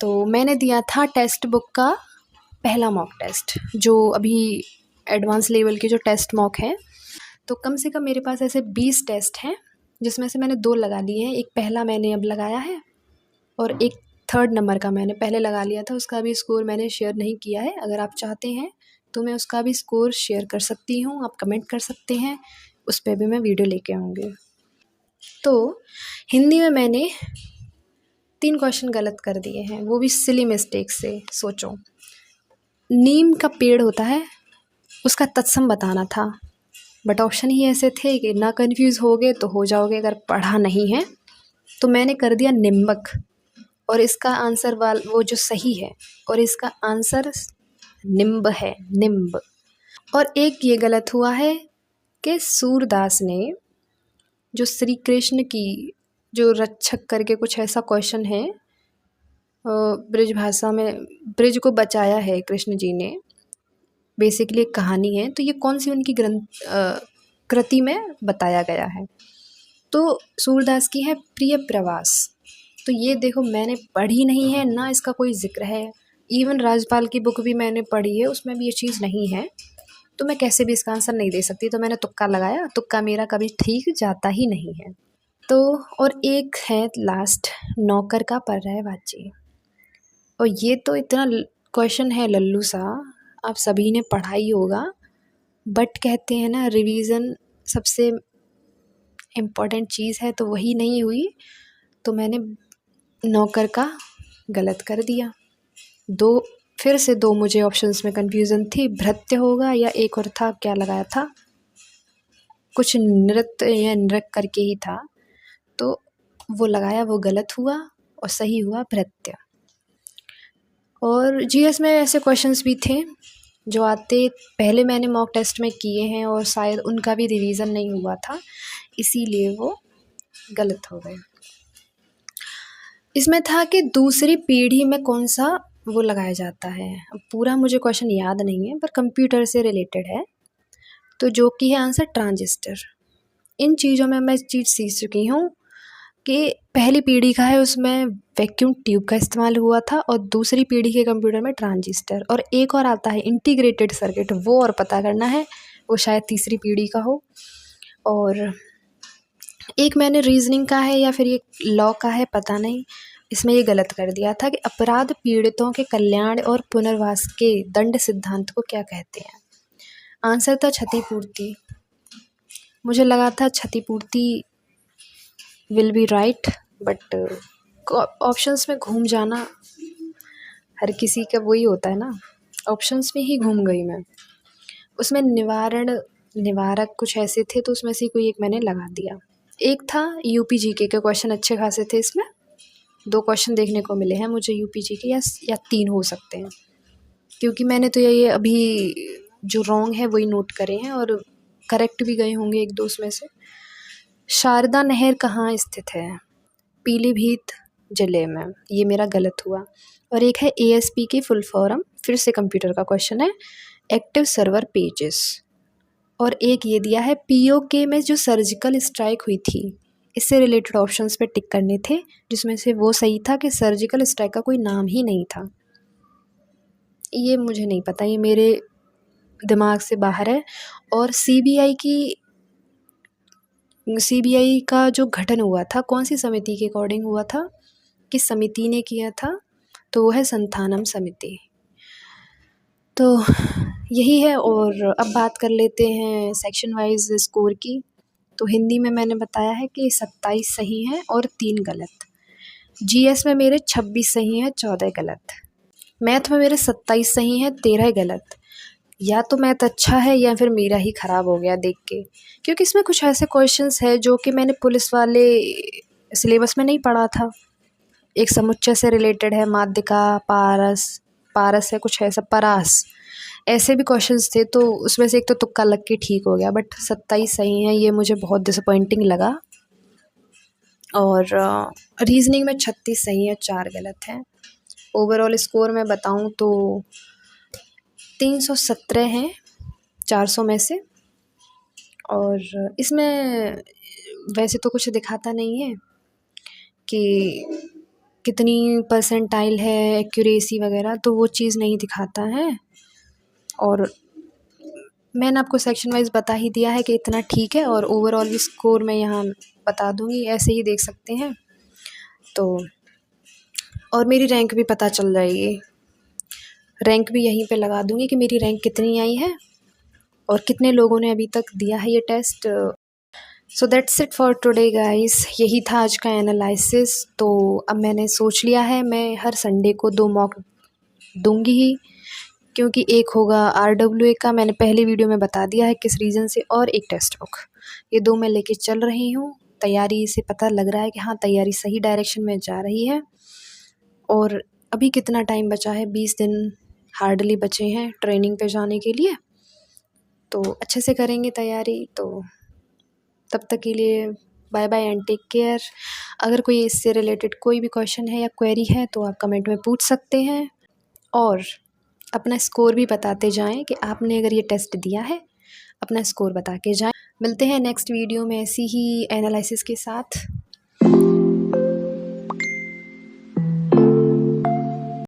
तो मैंने दिया था टेक्स्ट बुक का पहला मॉक टेस्ट, जो अभी एडवांस लेवल के जो टेस्ट मॉक हैं। तो कम से कम मेरे पास ऐसे 20 टेस्ट हैं, जिसमें से मैंने 2 लगा लिए हैं। एक पहला मैंने अब लगाया है और एक 3rd नंबर का मैंने पहले लगा लिया था। उसका भी स्कोर मैंने शेयर नहीं किया है। अगर आप चाहते हैं तो मैं उसका भी स्कोर शेयर कर सकती हूँ, आप कमेंट कर सकते हैं, उस पर भी मैं वीडियो लेके आऊँगी। तो हिंदी में मैंने 3 क्वेश्चन गलत कर दिए हैं, वो भी सिली मिस्टेक से। सोचो, नीम का पेड़ होता है, उसका तत्सम बताना था, बट ऑप्शन ही ऐसे थे कि ना कंफ्यूज होगे तो हो जाओगे अगर पढ़ा नहीं है। तो मैंने कर दिया निम्बक, और इसका आंसर वो जो सही है, और इसका आंसर निम्ब है, निम्ब। और एक ये गलत हुआ है कि सूरदास ने जो श्री कृष्ण की जो रक्षक करके कुछ ऐसा क्वेश्चन है, ब्रिज भाषा में ब्रिज को बचाया है कृष्ण जी ने, बेसिकली एक कहानी है। तो ये कौन सी उनकी कृति में बताया गया है? तो सूरदास की है प्रिय प्रवास। तो ये देखो, मैंने पढ़ी नहीं है, ना इसका कोई जिक्र है। इवन राजपाल की बुक भी मैंने पढ़ी है, उसमें भी ये चीज़ नहीं है। तो मैं कैसे भी इसका आंसर नहीं दे सकती। तो मैंने तुक्का लगाया, तुक्का मेरा कभी ठीक जाता ही नहीं है। तो और एक है लास्ट, नौकर का पर रहे बाजी। और ये तो इतना क्वेश्चन है लल्लू सा, आप सभी ने पढ़ा ही होगा, बट कहते हैं ना रिवीजन सबसे इम्पोर्टेंट चीज़ है, तो वही नहीं हुई। तो मैंने नौकर का गलत कर दिया। फिर से 2 मुझे ऑप्शंस में कंफ्यूजन थी, भृत्य होगा या एक और था, क्या लगाया था, कुछ नृत्य या नृत्य करके ही था। तो वो लगाया, वो गलत हुआ, और सही हुआ भृत्य। और जीएस में ऐसे क्वेश्चंस भी थे जो आते पहले मैंने मॉक टेस्ट में किए हैं, और शायद उनका भी रिवीजन नहीं हुआ था, इसीलिए वो गलत हो गए। इसमें था कि दूसरी पीढ़ी में कौन सा वो लगाया जाता है। अब पूरा मुझे क्वेश्चन याद नहीं है, पर कंप्यूटर से रिलेटेड है। तो जो कि है आंसर ट्रांजिस्टर। इन चीज़ों में मैं चीज़ सीख चुकी हूँ कि पहली पीढ़ी का है, उसमें वैक्यूम ट्यूब का इस्तेमाल हुआ था, और दूसरी पीढ़ी के कंप्यूटर में ट्रांजिस्टर। और एक और आता है इंटीग्रेटेड सर्किट, वो और पता करना है, वो शायद तीसरी पीढ़ी का हो। और एक मैंने रीजनिंग का है या फिर ये लॉ का है, पता नहीं। इसमें ये गलत कर दिया था कि अपराध पीड़ितों के कल्याण और पुनर्वास के दंड सिद्धांत को क्या कहते हैं। आंसर था क्षतिपूर्ति। मुझे लगा था क्षतिपूर्ति will be right, but options में घूम जाना हर किसी का वही होता है ना, ऑप्शंस में ही घूम गई मैं। उसमें निवारण निवारक कुछ ऐसे थे, तो उसमें से कोई एक मैंने लगा दिया। एक था यूपी जीके के क्वेश्चन अच्छे खासे थे, इसमें 2 क्वेश्चन देखने को मिले हैं मुझे यूपी जीके, या 3 हो सकते हैं, क्योंकि मैंने तो ये अभी जो रॉन्ग है वही नोट करे हैं, और करेक्ट भी गए होंगे 1-2 उसमें से। शारदा नहर कहाँ स्थित है? पीलीभीत जिले में, ये मेरा गलत हुआ। और एक है एएसपी की फुल फॉर्म, फिर से कंप्यूटर का क्वेश्चन है, एक्टिव सर्वर पेजेस। और एक ये दिया है पीओके में जो सर्जिकल स्ट्राइक हुई थी, इससे रिलेटेड ऑप्शंस पे टिक करने थे, जिसमें से वो सही था कि सर्जिकल स्ट्राइक का कोई नाम ही नहीं था। ये मुझे नहीं पता, ये मेरे दिमाग से बाहर है। और सीबीआई का जो गठन हुआ था, कौन सी समिति के अकॉर्डिंग हुआ था, किस समिति ने किया था? तो वो है संथानम समिति। तो यही है। और अब बात कर लेते हैं सेक्शन वाइज स्कोर की। तो हिंदी में मैंने बताया है कि 27 सही हैं और 3 गलत। जीएस में मेरे 26 सही हैं, 14 गलत। मैथ में मेरे 27 सही हैं, 13 गलत। या तो मैथ अच्छा है या फिर मेरा ही ख़राब हो गया देख के, क्योंकि इसमें कुछ ऐसे क्वेश्चंस है जो कि मैंने पुलिस वाले सिलेबस में नहीं पढ़ा था। एक समुच्चय से रिलेटेड है, माध्यिका, पारस है, कुछ ऐसा, परास, ऐसे भी क्वेश्चंस थे। तो उसमें से एक तो तुक्का लग के ठीक हो गया, बट 27 सही है, ये मुझे बहुत डिसअपॉइंटिंग लगा। और रीजनिंग में 36 सही है, 4 गलत हैं। ओवरऑल स्कोर मैं बताऊं तो 317 हैं 400 में से। और इसमें वैसे तो कुछ दिखाता नहीं है कि कितनी परसेंटाइल है, एक्यूरेसी वगैरह, तो वो चीज़ नहीं दिखाता है। और मैंने आपको सेक्शन वाइज़ बता ही दिया है कि इतना ठीक है, और ओवरऑल स्कोर मैं यहाँ बता दूँगी, ऐसे ही देख सकते हैं। तो और मेरी रैंक भी पता चल जाएगी, रैंक भी यहीं पे लगा दूँगी कि मेरी रैंक कितनी आई है और कितने लोगों ने अभी तक दिया है ये test. So that's it for today guys, यही था आज का एनालिसिस। तो अब मैंने सोच लिया है मैं हर संडे को 2 मॉक दूँगी ही, क्योंकि एक होगा RWA का, मैंने पहली वीडियो में बता दिया है किस रीज़न से, और एक टेक्स्ट बुक। ये 2 मैं लेके चल रही हूँ। तैयारी से पता लग रहा है कि हाँ, तैयारी सही डायरेक्शन में जा रही है। और अभी कितना टाइम बचा है, 20 दिन हार्डली बचे हैं ट्रेनिंग पे जाने के लिए। तो अच्छे से करेंगे तैयारी। तो तब तक के लिए bye bye and take care. अगर कोई इससे रिलेटेड कोई भी क्वेश्चन है या क्वेरी है तो आप कमेंट में पूछ सकते हैं, और अपना स्कोर भी बताते जाएं कि आपने अगर ये टेस्ट दिया है, अपना स्कोर बता के जाएं। मिलते हैं नेक्स्ट वीडियो में ऐसी ही एनालिसिस के साथ।